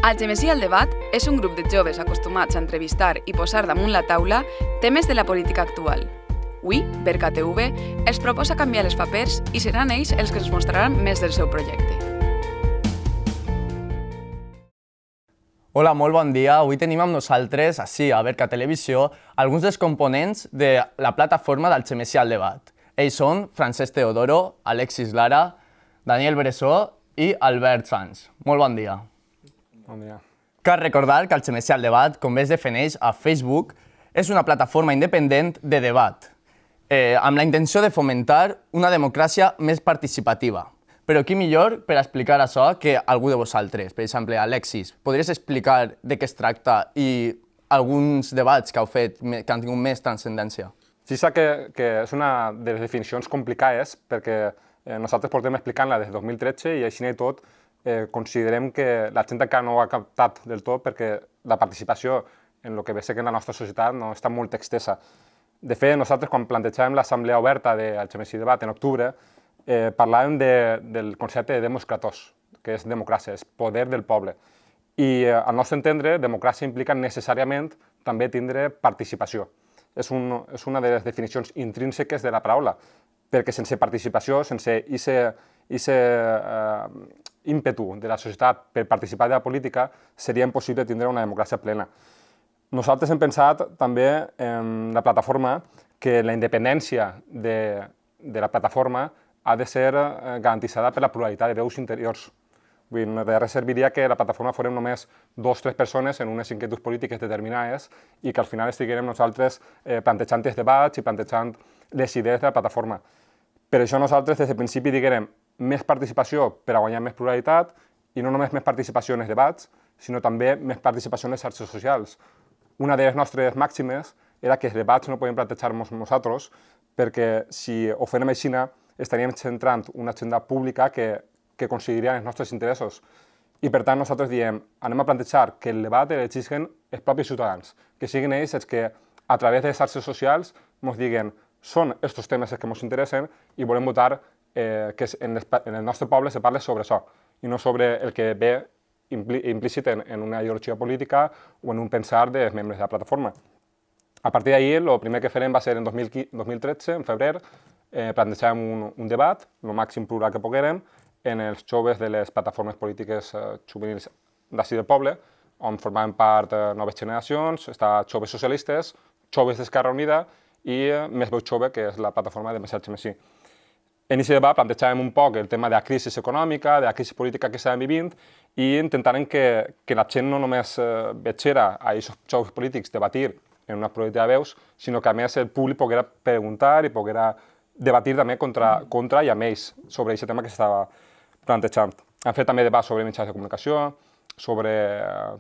Algemesí al debat és un grup de joves acostumats a entrevistar i posar damunt la taula temes de la política actual. Avui, BercaTV els proposa canviar els papers i seran ells els que ens mostraran més del seu projecte. Hola, molt bon dia. Avui tenim amb nosaltres, així, a Berca Televisió, alguns dels components de la plataforma d'Algemesí al debat. Ells són Francesc Teodoro, Alexis Lara, Daniel Bressó i Albert Sanz. Molt bon dia. Bon dia. Cal recordar que Algemesí al debat, com bé es defineix a Facebook, és una plataforma independent de debat, amb la intenció de fomentar una democràcia més participativa. Però qui millor per explicar això que algú de vosaltres? Per exemple, Alexis, podries explicar de què es tracta i alguns debats que heu fet que han tingut més transcendència? Sí, sap que és una de les definicions complicades perquè nosaltres portem explicant-la des de 2013 i així i tot considerem que la gent encara no ho ha captat del tot perquè la participació en el que ve ser que en la nostra societat no està molt extesa. De fet, nosaltres quan plantejàvem l'assemblea oberta d'Algemesí Debat en octubre parlàvem del concepte de demos kratos, que és democràcia, és poder del poble. I al nostre entendre, democràcia implica necessàriament també tindre participació. És una de les definicions intrínseques de la paraula, perquè sense participació, sense aquest ímpetu de la societat per participar de la política, seria impossible tindre una democràcia plena. Nosaltres hem pensat també en la plataforma que la independència de la plataforma ha de ser garantitzada per la pluralitat de veus interiors. De res serviria que la plataforma fórem només 2 o 3 persones en unes inquietuds polítiques determinades i que al final estiguérem nosaltres plantejant els debats i plantejant les idees de la plataforma. Per això nosaltres des del principi diguérem més participació per a guanyar més pluralitat i no només més participació en els debats, sinó també més participació en les xarxes socials. Una de les nostres màximes era que els debats no podem plantejar-nos nosaltres perquè si ho fem així estaríem centrant una agenda pública que consideraria els nostres interessos. I per tant nosaltres diem, anem a plantejar que el debat elegeixen els propis ciutadans, que siguin ells els que a través de les xarxes socials ens diguen són aquests temes els que ens interessen i volem votar que en el nostre poble se parli sobre això i no sobre el que ve implícit en una ideologia política o en un pensar dels membres de la plataforma. A partir d'ahir, el primer que farem va ser en 2013, en febrer, plantejàvem un debat, el màxim plural que poguérem, en els joves de les plataformes polítiques juvenils d'ací del poble, on formaven part noves generacions, joves socialistes, joves d'Esquerra Unida i Més Veu Jove, que és la plataforma de Més Algemesí. En aquest debat plantejàvem un poc el tema de la crisi econòmica, de la crisi política que estàvem vivint i intentàvem que la gent no només veiera a aquests joves polítics debatir en una pluralitat de veus, sinó que a més el públic poguera preguntar i poguera debatir també contra i amb ells sobre aquest tema que s'estava plantejant. Hem fet també debats sobre mitjans de comunicació, sobre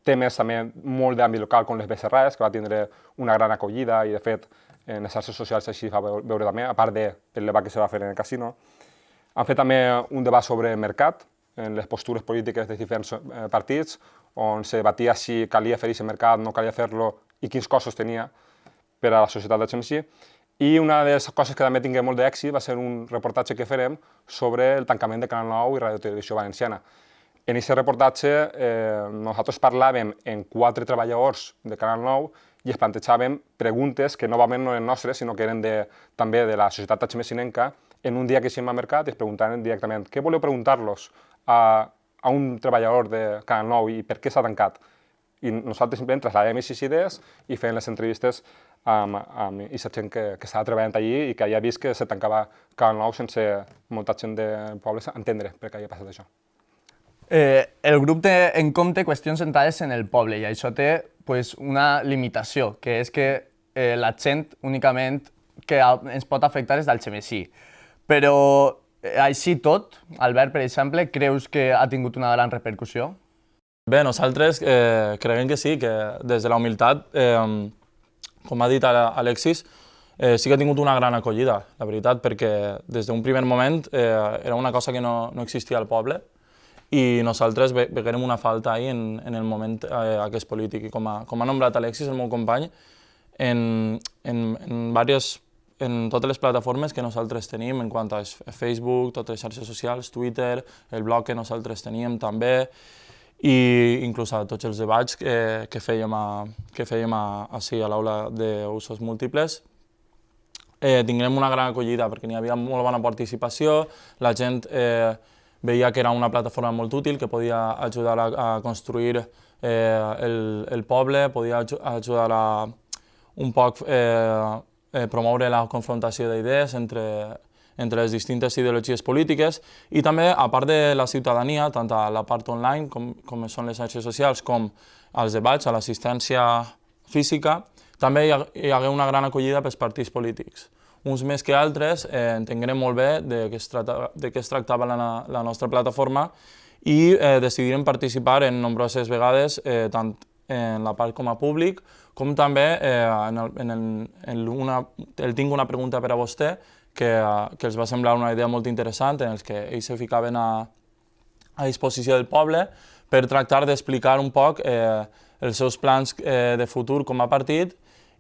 temes també molt d'àmbit local com les BCRs, que va tindre una gran acollida i de fet en les xarxes socials així va veure també, a part del debat que se va fer en el casino. Han fet també un debat sobre mercat, en les postures polítiques dels diferents partits, on se debatia si calia fer aquest mercat, no calia fer-lo i quins costos tenia per a la societat d'Algemesí. I una de les coses que també tingué molt d'èxit va ser un reportatge que farem sobre el tancament de Canal 9 i Radio Televisió Valenciana. En aquest reportatge nosaltres parlàvem amb 4 treballadors de Canal 9 i es plantejàvem preguntes que novament no eren nostres, sinó que eren també de la societat algemesinenca. En un dia que eixim al mercat es preguntaven directament què voleu preguntar-los a un treballador de Canal 9 i per què s'ha tancat. I nosaltres simplement traslladem aquestes idees i fem les entrevistes amb aquesta gent que estava treballant allí i que havia vist que se tancava Canal 9 sense molta gent del poble entendre per què havia passat això. El grup té en compte qüestions centrades en el poble i això té una limitació, que és que la gent únicament que ens pot afectar és d'Algemesí. Però així tot, Albert, per exemple, creus que ha tingut una gran repercussió? Bé, nosaltres creiem que sí, que des de la humilitat, com ha dit Alexis, sí que ha tingut una gran acollida, la veritat, perquè des d'un primer moment era una cosa que no existia al poble i nosaltres veiem una falta ahí en el moment aquest polític. I com ha nombrat Alexis, el meu company, en totes les plataformes que nosaltres tenim, en quant a Facebook, totes les xarxes socials, Twitter, el blog que nosaltres teníem també, i inclús a tots els debats que fèiem així a l'aula d'usos múltiples. Tinguem una gran acollida perquè n'hi havia molt bona participació, la gent veia que era una plataforma molt útil, que podia ajudar a construir el poble, podia ajudar a un poc promoure la confrontació d'idees entre les distintes ideologies polítiques i també, a part de la ciutadania, tant a la part online, com són les xarxes socials, com als debats, a l'assistència física, també hi hagué una gran acollida pels partits polítics. Uns més que altres entengueren molt bé de què es tractava la nostra plataforma i decidiren participar en nombroses vegades, tant en la part com a públic, com també tinc una pregunta per a vostè, que els va semblar una idea molt interessant, en els que ells se ficaven a disposició del poble per tractar d'explicar un poc els seus plans de futur com a partit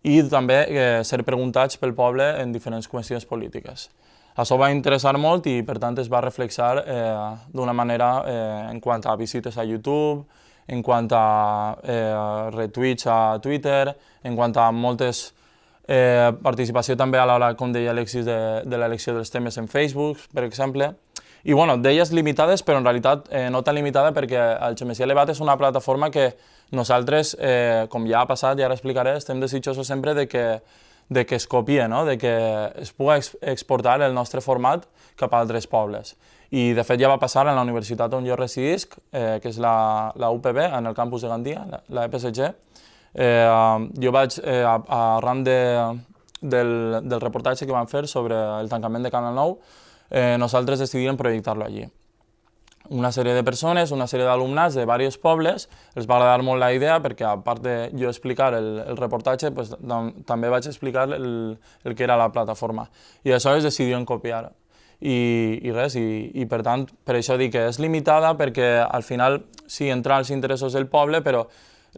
i també ser preguntats pel poble en diferents qüestions polítiques. Això va interessar molt i, per tant, es va reflexar d'una manera en quant a visites a YouTube, en quant a retuits a Twitter, en quant a moltes participació també a l'hora, com deia Alexis, de l'elecció dels temes en Facebook, per exemple. I, bueno, deies limitades, però en realitat no tan limitada perquè el Xemesià Elevat és una plataforma que nosaltres, com ja ha passat i ara explicaré, estem desitjosos sempre de que es copie, de que es pugui exportar el nostre format cap a altres pobles. I, de fet, ja va passar a la universitat on jo residisc, que és la UPB, en el campus de Gandia, la EPSG. Jo vaig, arran del reportatge que vam fer sobre el tancament de Canal 9, nosaltres decidíem projectar-lo allí. Una sèrie de persones, una sèrie d'alumnats de diversos pobles, els va agradar molt la idea perquè, a part de jo explicar el reportatge, també vaig explicar el que era la plataforma. I aleshores decidíem copiar. I res, i per tant, per això dic que és limitada perquè al final sí entra als interessos del poble, però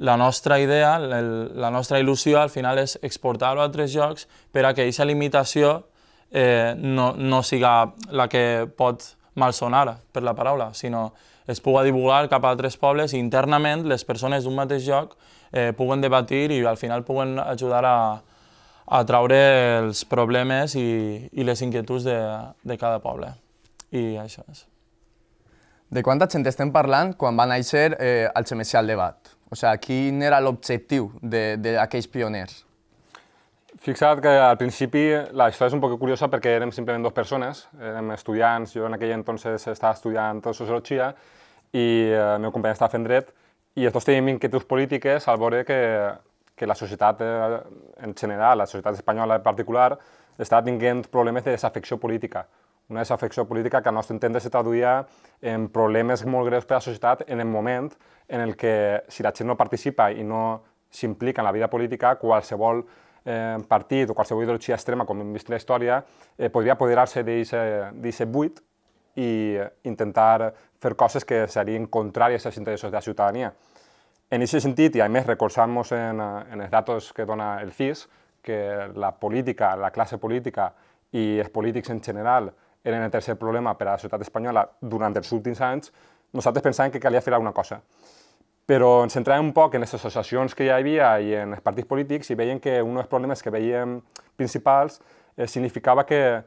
la nostra idea, la nostra il·lusió al final és exportar-ho a altres llocs per a que aquesta limitació no siga la que pot malsonar per la paraula, sinó es pugui divulgar cap a altres pobles i internament les persones d'un mateix lloc puguen debatir i al final puguen ajudar a traure els problemes i les inquietuds de cada poble. I això és. De quanta gent estem parlant quan va néixer el Xemesià Elevat? O sigui, quin era l'objectiu d'aquells pioners? Fixa't que al principi la història és un poc curiosa perquè érem simplement dues persones, érem estudiants, jo en aquell entonces estava estudiant sociologia i el meu company estava fent dret i els dos teníem inquietuds polítiques al veure que la societat en general, la societat espanyola en particular, estava tinguent problemes de desafecció política. Una desafecció política que al nostre entendre se traduïa en problemes molt greus per a la societat en el moment en el que si la gent no participa i no s'implica en la vida política, qualsevol partit o qualsevol ideologia extrema, com hem vist en la història, podria apoderar-se d'aquest buit i intentar fer coses que serien contràries als interessos de la ciutadania. En aquest sentit, i a més recolzant-nos en els datos que dona el CIS, que la política, la classe política i els polítics en general eren el tercer problema per a la societat espanyola durant els últims anys, nosaltres pensàvem que calia fer alguna cosa. Però ens centràvem un poc en les associacions que hi havia i en els partits polítics i veiem que un dels problemes que veiem principals significava que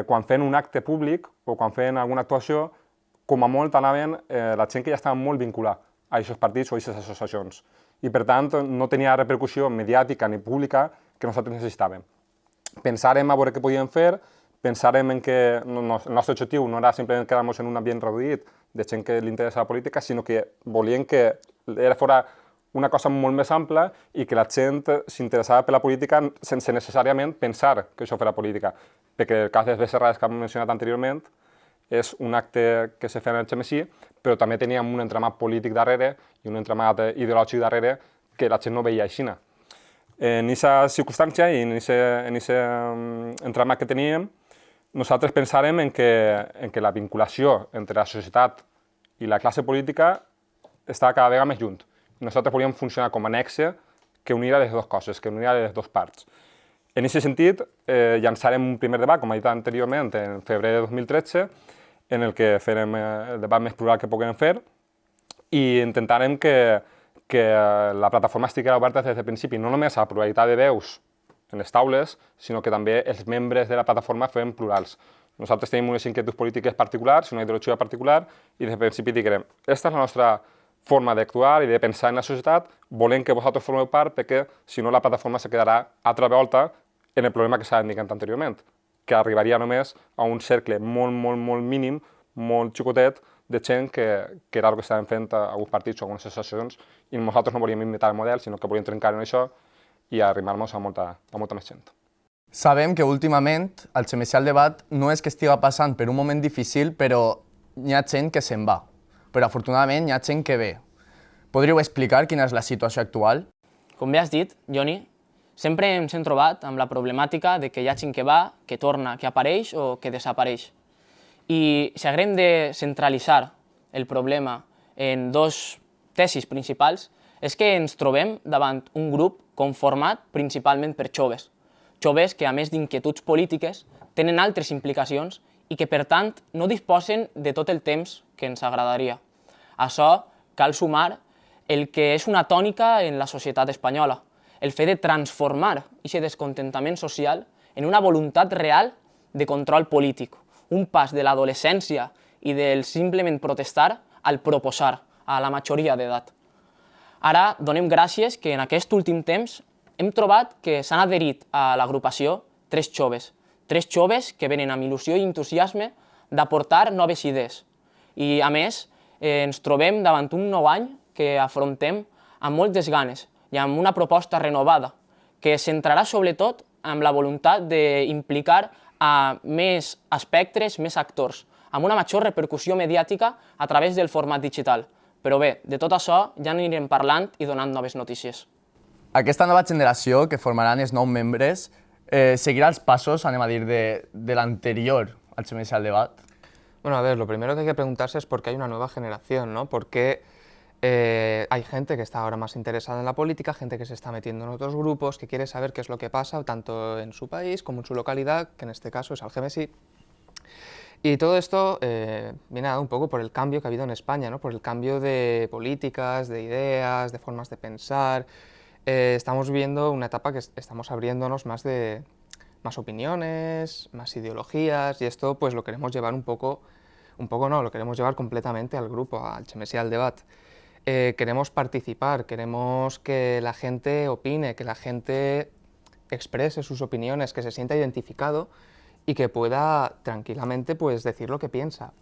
quan feien un acte públic o quan feien alguna actuació, com a molt anaven la gent que ja estava molt vinculada a aquests partits o a aquestes associacions. I per tant no tenia repercussió mediàtica ni pública que nosaltres necessitàvem. Pensàrem a veure què podíem fer, pensàrem en que el nostre objectiu no era simplement quedar-nos en un ambient reduït de gent que li interessa la política, sinó que volien que fos una cosa molt més ampla i que la gent s'interessava per la política sense necessàriament pensar que això fos política. Perquè el cas de les Becerrades que hem mencionat anteriorment és un acte que se feia en el Xemesí, però també teníem un entramat polític darrere i un entramat ideològic darrere que la gent no veia així. En aquesta circumstància i en aquest entramat que teníem, nosaltres pensàrem en que la vinculació entre la societat i la classe política estava cada vegada més lluny. Nosaltres volíem funcionar com a nexe que unira les dues coses, que unira les dues parts. En aquest sentit, llançarem un primer debat, com he dit anteriorment, en febrer de 2013, en el que farem el debat més plural que puguem fer, i intentarem que la plataforma estigui oberta des del principi, no només a la pluralitat de veus en les taules, sinó que també els membres de la plataforma fem plurals. Nosaltres tenim unes inquietuds polítiques particulars, una ideologia particular, i des del principi direm, aquesta és la nostra forma d'actuar i de pensar en la societat, volem que vosaltres formeu part perquè, si no, la plataforma se quedarà altra volta en el problema que s'ha indicat anteriorment, que arribaria només a un cercle molt mínim, molt xicotet, de gent que era el que estàvem fent a alguns partits o algunes associacions, i nosaltres no volíem imitar el model, sinó que volíem trencar en això i arrimar-nos a molta més gent. Sabem que últimament el Xemicial Debat no és que estiga passant per un moment difícil, però hi ha gent que se'n va. Però afortunadament hi ha gent que ve. Podríeu explicar quina és la situació actual? Com bé has dit, Joni, sempre ens hem trobat amb la problemàtica de que hi ha gent que va, que torna, que apareix o que desapareix. I si haguem de centralitzar el problema en dos tesis principals, és que ens trobem davant un grup conformat principalment per joves. Joves que, a més d'inquietuds polítiques, tenen altres implicacions i que, per tant, no disposen de tot el temps que ens agradaria. A això cal sumar el que és una tònica en la societat espanyola, el fet de transformar aquest descontentament social en una voluntat real de control polític, un pas de l'adolescència i del simplement protestar al proposar a la majoria d'edat. Ara donem gràcies que en aquest últim temps hem trobat que s'han adherit a l'agrupació tres joves que venen amb il·lusió i entusiasme d'aportar noves idees. I, a més, ens trobem davant un nou any que afrontem amb moltes ganes i amb una proposta renovada, que es centrarà sobretot en la voluntat d'implicar a més espectres, més actors, amb una major repercussió mediàtica a través del format digital. Però bé, de tot això ja anirem parlant i donant noves notícies. Aquesta nova generació que formaran els nous membres seguirá los pasos, anem a dir, de l'anterior al Xemicial Debat? Bueno, a ver, lo primero que hay que preguntarse es por qué hay una nueva generación, ¿no? ¿Por qué hay gente que está ahora más interesada en la política, gente que se está metiendo en otros grupos, que quiere saber qué es lo que pasa tanto en su país como en su localidad, que en este caso es Algemesí? Y todo esto viene dado un poco por el cambio que ha habido en España, ¿no? Por el cambio de políticas, de ideas, de formas de pensar. Estamos viviendo una etapa que estamos abriéndonos más opiniones, más ideologías, y esto pues lo queremos llevar lo queremos llevar completamente al grupo, al Xemicial Debat. Queremos participar, queremos que la gente opine, que la gente exprese sus opiniones, que se sienta identificado y que pueda tranquilamente pues decir lo que piensa.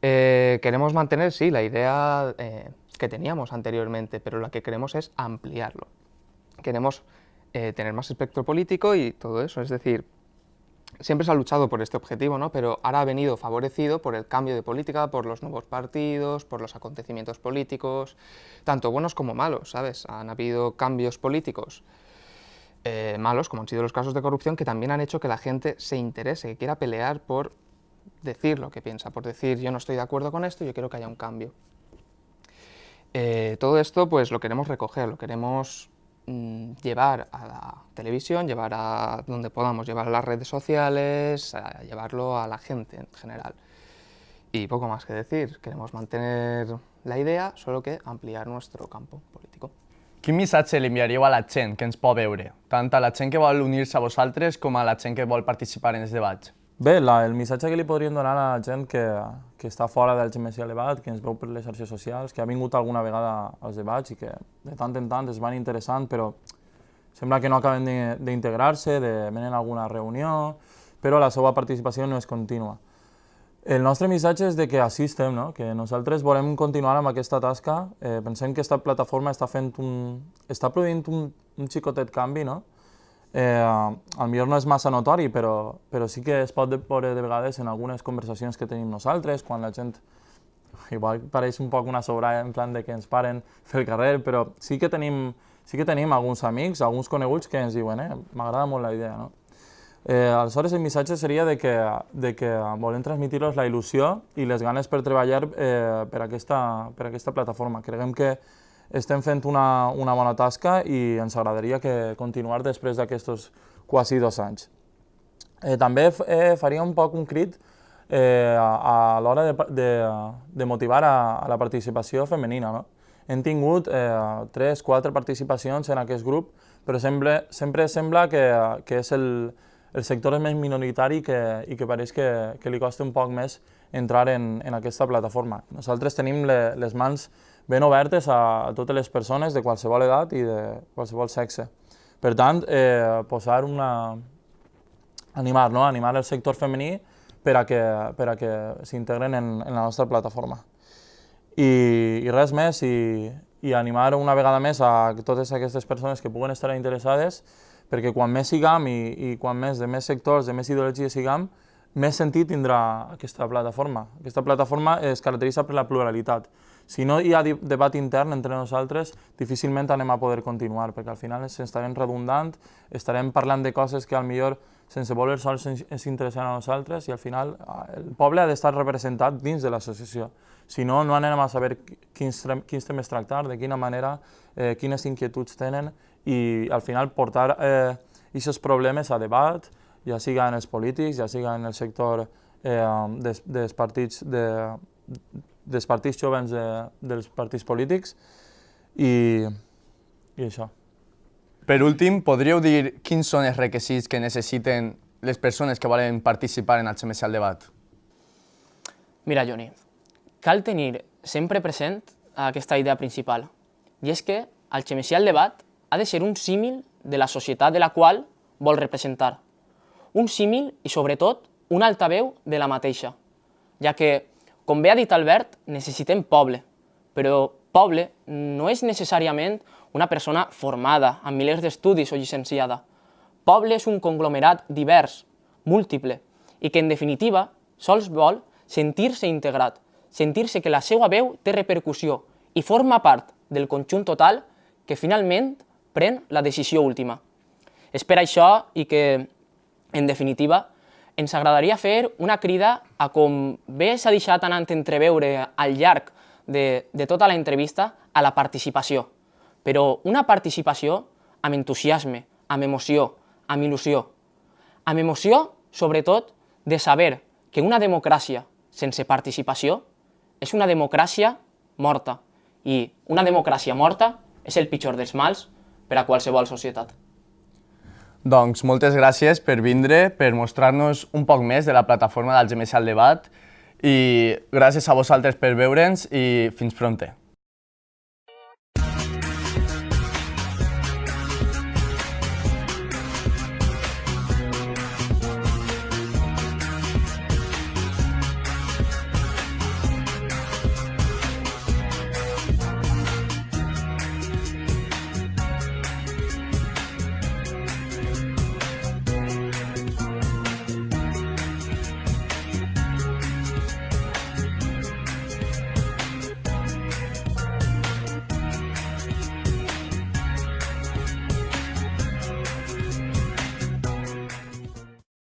Queremos mantener, sí, la idea que teníamos anteriormente, pero lo que queremos es ampliarlo. Queremos tener más espectro político y todo eso, es decir, siempre se ha luchado por este objetivo, ¿no? Pero ahora ha venido favorecido por el cambio de política, por los nuevos partidos, por los acontecimientos políticos, tanto buenos como malos, ¿sabes? Han habido cambios políticos malos, como han sido los casos de corrupción, que también han hecho que la gente se interese, que quiera pelear por decir lo que piensa, por decir yo no estoy de acuerdo con esto, yo quiero que haya un cambio. Todo esto pues lo queremos recoger, lo queremos llevar a la televisión, llevar a donde podamos, llevar a las redes sociales, a llevarlo a la gente en general. Y poco más que decir, queremos mantener la idea, solo que ampliar nuestro campo político. Quin missatge li enviaríeu a la gent que ens pot veure, tant a la gent que vol unir-se a vosaltres com a la gent que vol participar en els debats? Bé, el missatge que li podríem donar a la gent que està fora del Xemicial Debat, que ens veu per les xarxes socials, que ha vingut alguna vegada als debats i que de tant en tant es van interessant, però sembla que no acaben d'integrar-se, venen a alguna reunió, però la seva participació no és contínua. El nostre missatge és de que així estem, no? Que nosaltres volem continuar amb aquesta tasca. Pensem que aquesta plataforma està produint un xicotet canvi, no? Potser no és massa notori, però sí que es pot veure de vegades en algunes conversacions que tenim nosaltres, quan la gent, igual pareix un poc una sobrada en plan de que ens paren pel carrer, però sí que tenim alguns amics, alguns coneguts que ens diuen m'agrada molt la idea, no? Aleshores el missatge seria de que volem transmetre-los la il·lusió i les ganes per treballar per aquesta plataforma. Creiem que estem fent una bona tasca i ens agradaria continuar després d'aquests quasi 2 anys. També faria un poc un crit a l'hora de motivar a la participació femenina. No? Hem tingut 3-4 participacions en aquest grup, però sempre sembla que és el sector més minoritari i que pareix que li costa un poc més entrar en aquesta plataforma. Nosaltres tenim les mans ben obertes a totes les persones de qualsevol edat i de qualsevol sexe. Per tant, animar el sector femení per a que s'integren en la nostra plataforma. I res més, i animar una vegada més a totes aquestes persones que puguen estar interessades, perquè quan més siguem i quan més de més sectors, de més ideologies siguem, més sentit tindrà aquesta plataforma. Aquesta plataforma es caracteritza per la pluralitat. Si no hi ha debat intern entre nosaltres, difícilment anem a poder continuar, perquè al final estarem redundant, estarem parlant de coses que potser sense voler sols ens interessen a nosaltres, i al final el poble ha d'estar representat dins de l'associació. Si no, no anem a saber quins temes tractar, de quina manera, quines inquietuds tenen, i al final portar aquests problemes a debat, ja siga en els polítics, ja siga en el sector dels partits jovens dels partits polítics, i això. Per últim, podríeu dir quins són els requisits que necessiten les persones que volen participar en el XMC al debat? Mira, Joni, cal tenir sempre present aquesta idea principal, i és que el XMC al debat ha de ser un símil de la societat de la qual vol representar. Un símil i, sobretot, un altaveu de la mateixa, ja que, com bé ha dit Albert, necessitem poble, però poble no és necessàriament una persona formada, amb milers d'estudis o llicenciada. Poble és un conglomerat divers, múltiple, i que, en definitiva, sols vol sentir-se integrat, sentir-se que la seva veu té repercussió i forma part del conjunt total que finalment pren la decisió última. És per això i que, en definitiva, ens agradaria fer una crida a, com bé s'ha deixat anant entreveure al llarg de tota la entrevista, a la participació. Però una participació amb entusiasme, amb emoció, amb il·lusió. Amb emoció, sobretot, de saber que una democràcia sense participació és una democràcia morta. I una democràcia morta és el pitjor dels mals per a qualsevol societat. Doncs moltes gràcies per vindre, per mostrar-nos un poc més de la plataforma del XMC al debat, i gràcies a vosaltres per veure'ns i fins prompte.